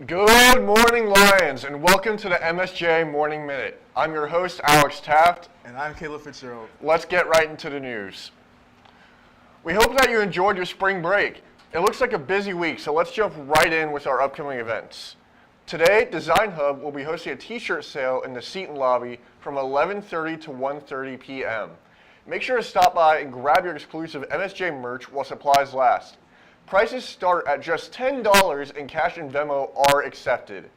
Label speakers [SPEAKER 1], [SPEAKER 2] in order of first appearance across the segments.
[SPEAKER 1] Good morning, Lions, and welcome to the MSJ Morning Minute. I'm your host, Alex Taft.
[SPEAKER 2] And I'm Caleb Fitzgerald.
[SPEAKER 1] Let's get right into the news. We hope that you enjoyed your spring break. It looks like a busy week, so let's jump right in with our upcoming events. Today, Design Hub will be hosting a t-shirt sale in the Seton lobby from 11:30 to 1:30 p.m. Make sure to stop by and grab your exclusive MSJ merch while supplies last. Prices start at just $10 and cash and Venmo are accepted.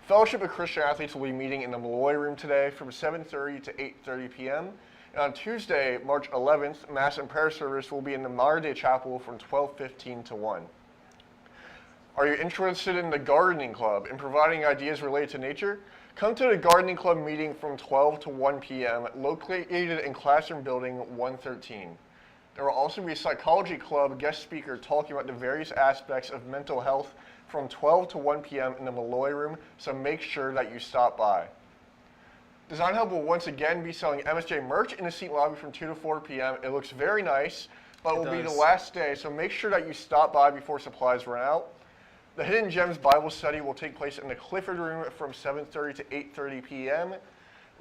[SPEAKER 1] Fellowship of Christian Athletes will be meeting in the Malloy Room today from 7:30 to 8:30 p.m. And on Tuesday, March 11th, Mass and Prayer Service will be in the Modern Day Chapel from 12:15 to 1. Are you interested in the Gardening Club and providing ideas related to nature? Come to the Gardening Club meeting from 12 to 1 p.m. located in Classroom Building 113. There will also be a Psychology Club guest speaker talking about the various aspects of mental health from 12 to 1 p.m. in the Malloy Room, so make sure that you stop by. Design Hub will once again be selling MSJ merch in the seat lobby from 2 to 4 p.m. It looks very nice, but it will be the last day, so make sure that you stop by before supplies run out. The Hidden Gems Bible Study will take place in the Clifford Room from 7:30 to 8:30 p.m.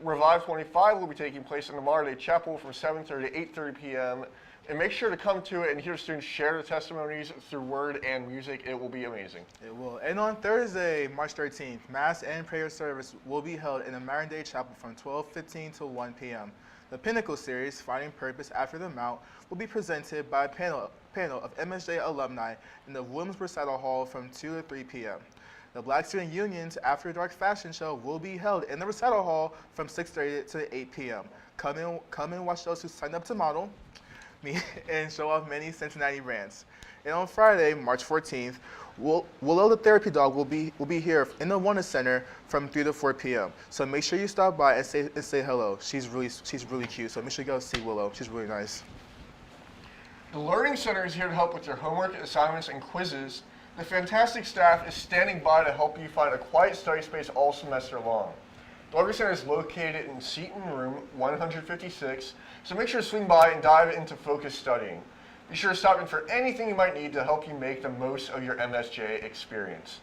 [SPEAKER 1] Revive 25 will be taking place in the Modern Day Chapel from 7:30 to 8:30 p.m. And make sure to come to it and hear students share the testimonies through word and music. It will be amazing.
[SPEAKER 2] It will. And on Thursday, March 13th, Mass and Prayer Service will be held in the Modern Day Chapel from 12:15 to 1 p.m. The Pinnacle Series, Finding Purpose After the Mount, will be presented by a panel of MSJ alumni in the Williams Recital Hall from 2 to 3 p.m. The Black Student Union's After Dark Fashion Show will be held in the Recital Hall from 6:30 to 8 p.m. Come and watch those who sign up to model and show off many Cincinnati brands. And on Friday, March 14th, Willow the Therapy Dog will be here in the Wellness Center from 3 to 4 p.m. So make sure you stop by and say hello. She's really cute. So make sure you go see Willow. She's really nice.
[SPEAKER 1] The Learning Center is here to help with your homework, assignments, and quizzes. The fantastic staff is standing by to help you find a quiet study space all semester long. The Learning Center is located in Seton Room 156, so make sure to swing by and dive into focused studying. Be sure to stop in for anything you might need to help you make the most of your MSJ experience.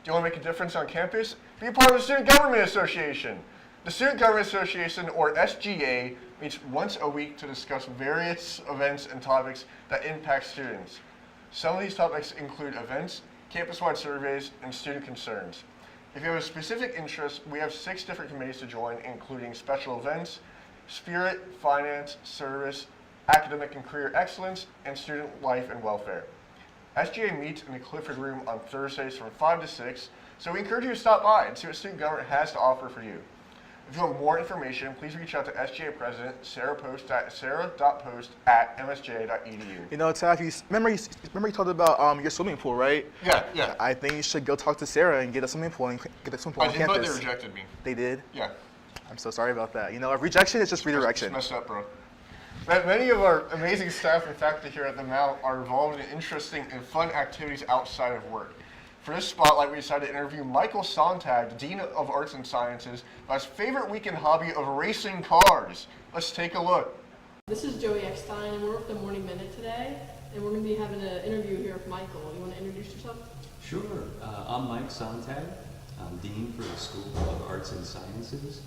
[SPEAKER 1] Do you want to make a difference on campus? Be a part of the Student Government Association. The Student Government Association, or SGA, meets once a week to discuss various events and topics that impact students. Some of these topics include events, campus-wide surveys, and student concerns. If you have a specific interest, we have 6 different committees to join, including special events, spirit, finance, service, academic and career excellence, and student life and welfare. SGA meets in the Clifford Room on Thursdays from 5 to 6, so we encourage you to stop by and see what student government has to offer for you. If you want more information, please reach out to SGA President sarah.post@msj.edu.
[SPEAKER 2] You know, Taff, remember you talked about your swimming pool, right?
[SPEAKER 1] Yeah.
[SPEAKER 2] I think you should go talk to Sarah and get a swimming pool on campus.
[SPEAKER 1] I did, but they rejected me.
[SPEAKER 2] They did?
[SPEAKER 1] Yeah.
[SPEAKER 2] I'm so sorry about that. You know, rejection is just redirection.
[SPEAKER 1] It's messed up, bro. Many of our amazing staff and faculty here at the Mount are involved in interesting and fun activities outside of work. For this spotlight, we decided to interview Michael Sontag, Dean of Arts and Sciences, about his favorite weekend hobby of racing cars. Let's take a look.
[SPEAKER 3] This is Joey Eckstein, and we're with the Morning Minute today, and we're going to be having an interview here with Michael. You want to introduce yourself?
[SPEAKER 4] Sure. I'm Mike Sontag. I'm Dean for the School of Arts and Sciences,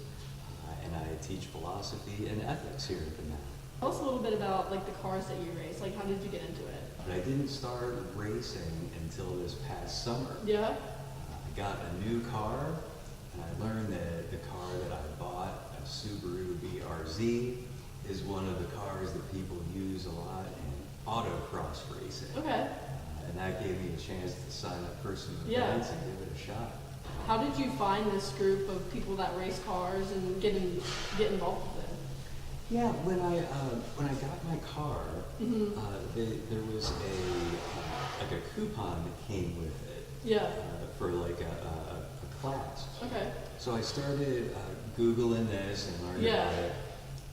[SPEAKER 4] and I teach philosophy and ethics here at the Mount.
[SPEAKER 3] Tell us a little bit about the cars that you race. How did you get into it?
[SPEAKER 4] But I didn't start racing until this past summer.
[SPEAKER 3] Yeah?
[SPEAKER 4] I got a new car, and I learned that the car that I bought, a Subaru BRZ, is one of the cars that people use a lot in autocross racing.
[SPEAKER 3] Okay.
[SPEAKER 4] And that gave me a chance to sign up for some events and give it a shot.
[SPEAKER 3] How did you find this group of people that race cars and get involved with it?
[SPEAKER 4] Yeah, when I got my car, there was a coupon that came with it.
[SPEAKER 3] Yeah.
[SPEAKER 4] For a class.
[SPEAKER 3] Okay.
[SPEAKER 4] So I started Googling this and learning about it.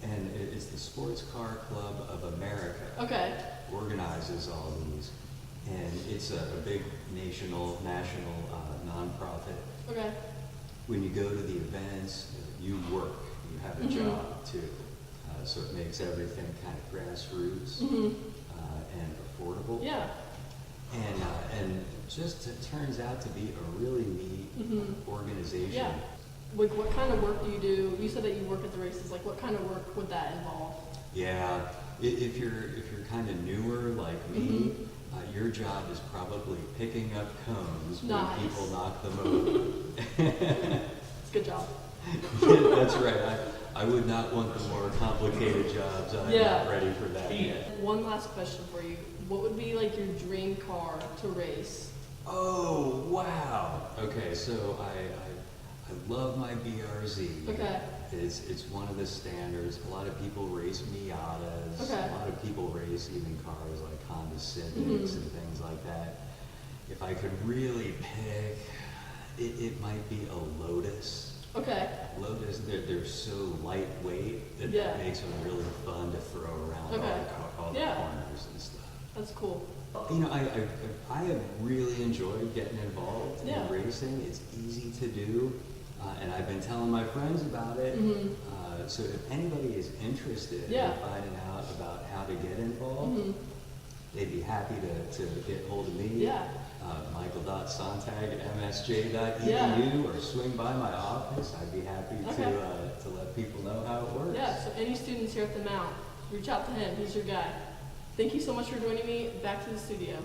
[SPEAKER 4] And it's the Sports Car Club of America.
[SPEAKER 3] Okay.
[SPEAKER 4] Organizes all these, and it's a big national nonprofit.
[SPEAKER 3] Okay.
[SPEAKER 4] When you go to the events, you work. You have a job too. So it makes everything kind of grassroots and affordable.
[SPEAKER 3] Yeah.
[SPEAKER 4] And just it turns out to be a really neat organization.
[SPEAKER 3] Yeah. Like, what kind of work do you do? You said that you work at the races. Like, what kind of work would that involve?
[SPEAKER 4] Yeah, if you're kind of newer like me, your job is probably picking up cones when people knock them over.
[SPEAKER 3] It's a good job.
[SPEAKER 4] Yeah, that's right. I would not want the more complicated jobs. I'm not ready for that yet.
[SPEAKER 3] One last question for you. What would be like your dream car to race?
[SPEAKER 4] Oh, wow. Okay, so I love my BRZ.
[SPEAKER 3] Okay.
[SPEAKER 4] It's one of the standards. A lot of people race Miatas.
[SPEAKER 3] Okay.
[SPEAKER 4] A lot of people race even cars like Honda Civics and things like that. If I could really pick, it might be a Lotus.
[SPEAKER 3] Okay.
[SPEAKER 4] Lotus, they're so lightweight that it makes them really fun to throw around all the corners and stuff.
[SPEAKER 3] That's cool.
[SPEAKER 4] You know, I have really enjoyed getting involved in racing. It's easy to do, and I've been telling my friends about it. So if anybody is interested in finding out about how to get involved, they'd be happy to get hold of me.
[SPEAKER 3] Yeah.
[SPEAKER 4] Michael.sontag@msj.edu or swing by my office. I'd be happy to let people know how it works.
[SPEAKER 3] Yeah, so any students here at the Mount, reach out to him. He's your guy. Thank you so much for joining me. Back to the studio.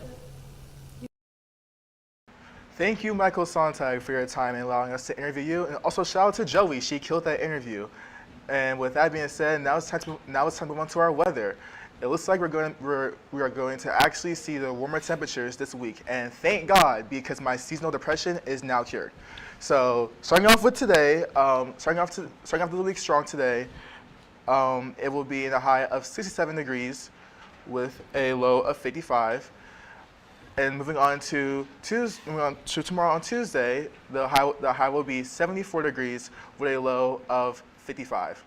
[SPEAKER 2] Thank you, Michael Sontag, for your time and allowing us to interview you. And also shout out to Joey. She killed that interview. And with that being said, now it's time to move on to our weather. It looks like we are going to actually see the warmer temperatures this week, and thank God, because my seasonal depression is now cured. So starting off today, starting off the week strong today, it will be in a high of 67 degrees with a low of 55. And moving on to tomorrow on Tuesday, the high will be 74 degrees with a low of 55.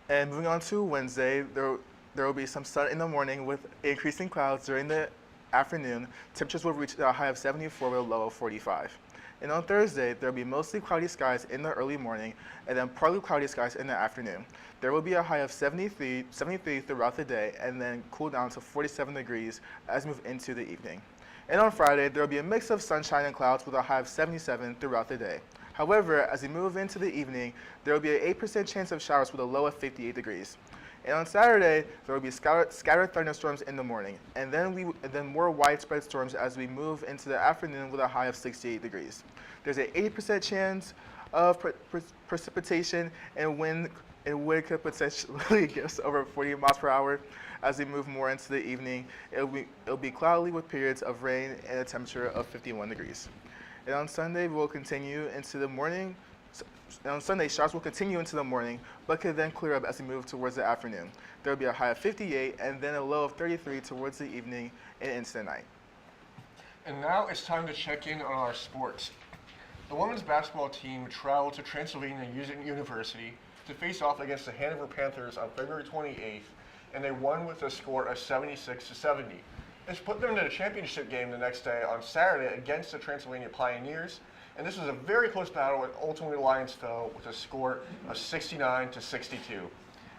[SPEAKER 2] And moving on to Wednesday, there will be some sun in the morning with increasing clouds during the afternoon. Temperatures will reach a high of 74 with a low of 45. And on Thursday, there will be mostly cloudy skies in the early morning and then partly cloudy skies in the afternoon. There will be a high of 73 throughout the day and then cool down to 47 degrees as we move into the evening. And on Friday, there will be a mix of sunshine and clouds with a high of 77 throughout the day. However, as we move into the evening, there will be an 8% chance of showers with a low of 58 degrees. And on Saturday, there will be scattered thunderstorms in the morning, and then more widespread storms as we move into the afternoon with a high of 68 degrees. There's an 80% chance of precipitation, and wind could potentially get us over 40 miles per hour. As we move more into the evening, it'll be cloudy with periods of rain and a temperature of 51 degrees. And on Sunday, we'll continue into the morning. On Sunday, showers will continue into the morning, but could then clear up as we move towards the afternoon. There will be a high of 58 and then a low of 33 towards the evening and into the night.
[SPEAKER 1] And now it's time to check in on our sports. The women's basketball team traveled to Transylvania University to face off against the Hanover Panthers on February 28th, and they won with a score of 76-70. This put them in the championship game the next day on Saturday against the Transylvania Pioneers. And this was a very close battle, and ultimately the Lions fell with a score of 69-62.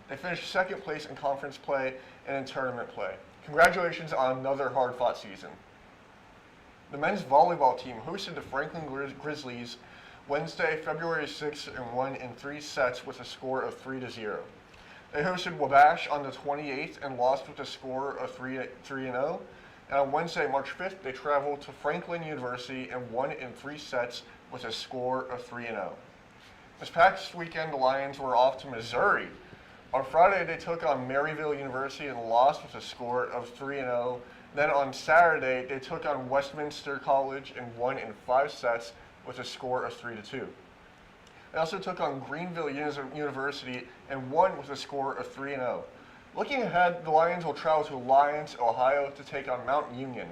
[SPEAKER 1] They finished second place in conference play and in tournament play. Congratulations on another hard-fought season. The men's volleyball team hosted the Franklin Grizzlies Wednesday, February 6th, and won in 3 sets with a score of 3-0. They hosted Wabash on the 28th and lost with a score of 3-0. And on Wednesday, March 5th, they traveled to Franklin University and won in 3 sets with a score of 3-0. This past weekend, the Lions were off to Missouri. On Friday, they took on Maryville University and lost with a score of 3-0. Then on Saturday, they took on Westminster College and won in 5 sets with a score of 3-2. They also took on Greenville University and won with a score of 3-0. Looking ahead, the Lions will travel to Lyons, Ohio to take on Mount Union.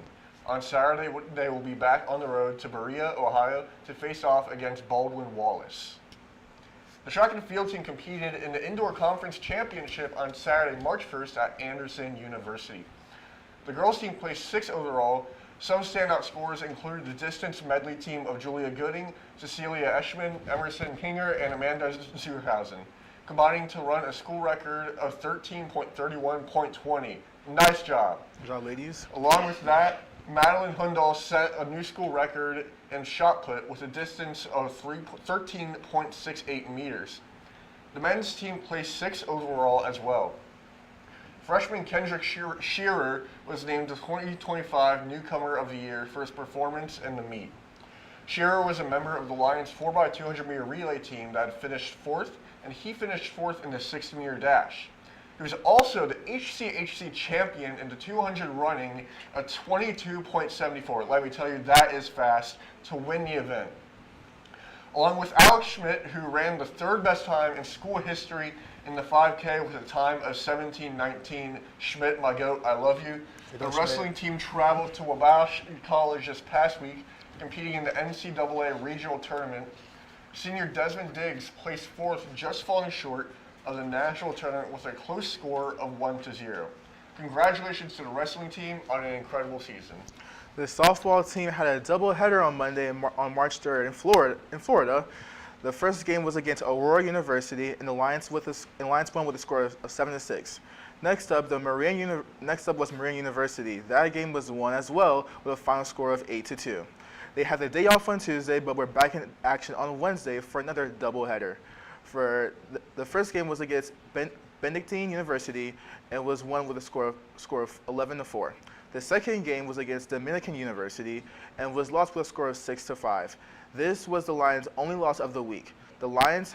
[SPEAKER 1] On Saturday, they will be back on the road to Berea, Ohio to face off against Baldwin-Wallace. The track and field team competed in the Indoor Conference Championship on Saturday, March 1st at Anderson University. The girls team placed 6th overall. Some standout scorers included the distance medley team of Julia Gooding, Cecilia Eschman, Emerson Hinger, and Amanda Zuhausen, combining to run a school record of 13.31.20. Nice job.
[SPEAKER 2] Good job, ladies.
[SPEAKER 1] Along with that, Madeline Hundal set a new school record in shot put with a distance of 13.68 meters. The men's team placed 6th overall as well. Freshman Kendrick Shearer was named the 2025 Newcomer of the Year for his performance in the meet. Shearer was a member of the Lions 4x200 meter relay team that had finished 4th, and he finished 4th in the 60 meter dash. He was also the HCHC champion in the 200 running at 22.74. Let me tell you, that is fast to win the event. Along with Alex Schmidt, who ran the 3rd best time in school history in the 5K with a time of 17:19. Schmidt, my goat, I love you. The wrestling team traveled to Wabash College this past week, competing in the NCAA regional tournament. Senior Desmond Diggs placed 4th, just falling short of the national tournament with a close score of 1-0. Congratulations to the wrestling team on an incredible season.
[SPEAKER 2] The softball team had a doubleheader on Monday on March 3rd in Florida. The first game was against Aurora University, and the Lions won with a score of 7-6. Next up was Marine University. That game was won as well with a final score of 8-2. They had the day off on Tuesday, but were back in action on Wednesday for another doubleheader. For the first game was against Benedictine University and was won with a score of 11-4. The second game was against Dominican University and was lost with a score of 6-5. This was the Lions' only loss of the week. The Lions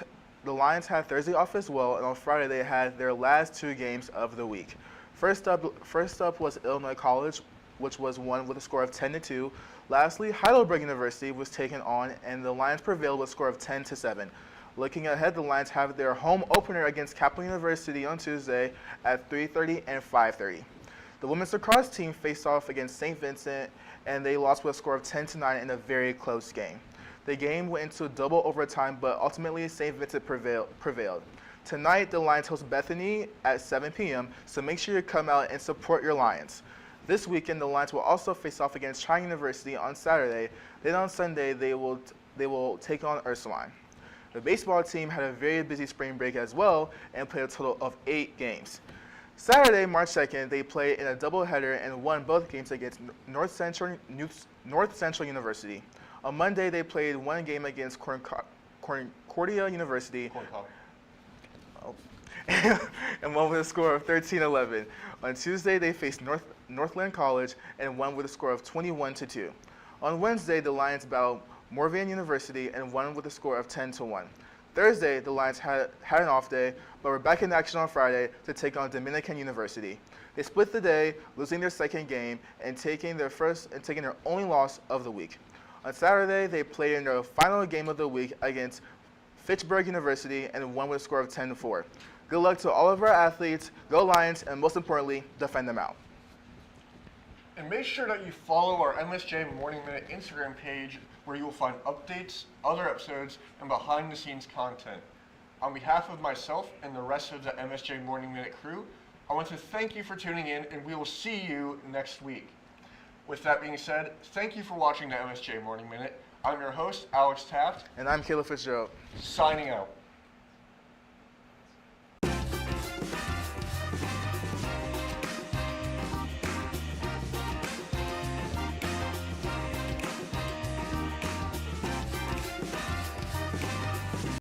[SPEAKER 2] had Thursday off as well, and on Friday they had their last 2 games of the week. First up was Illinois College, which was won with a score of 10-2. Lastly, Heidelberg University was taken on, and the Lions prevailed with a score of 10-7. Looking ahead, the Lions have their home opener against Capital University on Tuesday at 3:30 and 5:30. The women's lacrosse team faced off against St. Vincent, and they lost with a score of 10-9 in a very close game. The game went into double overtime, but ultimately St. Vincent prevailed. Tonight, the Lions host Bethany at 7 p.m., so make sure you come out and support your Lions. This weekend, the Lions will also face off against China University on Saturday. Then on Sunday, they will take on Ursuline. The baseball team had a very busy spring break as well and played a total of 8 games. Saturday, March 2nd, they played in a doubleheader and won both games against North Central University. On Monday, they played 1 game against Concordia University and won with a score of 13-11. On Tuesday, they faced Northland College and won with a score of 21-2. On Wednesday, the Lions battled Moravian University and won with a score of 10-1. Thursday, the Lions had an off day, but were back in action on Friday to take on Dominican University. They split the day, losing their second game and taking their only loss of the week. On Saturday, they played in their final game of the week against Fitchburg University and won with a score of 10-4. Good luck to all of our athletes, go Lions, and most importantly, defend them out.
[SPEAKER 1] And make sure that you follow our MSJ Morning Minute Instagram page, where you will find updates, other episodes, and behind-the-scenes content. On behalf of myself and the rest of the MSJ Morning Minute crew, I want to thank you for tuning in, and we will see you next week. With that being said, thank you for watching the MSJ Morning Minute. I'm your host, Alex Taft.
[SPEAKER 2] And I'm Caleb Fitzgerald.
[SPEAKER 1] Signing out.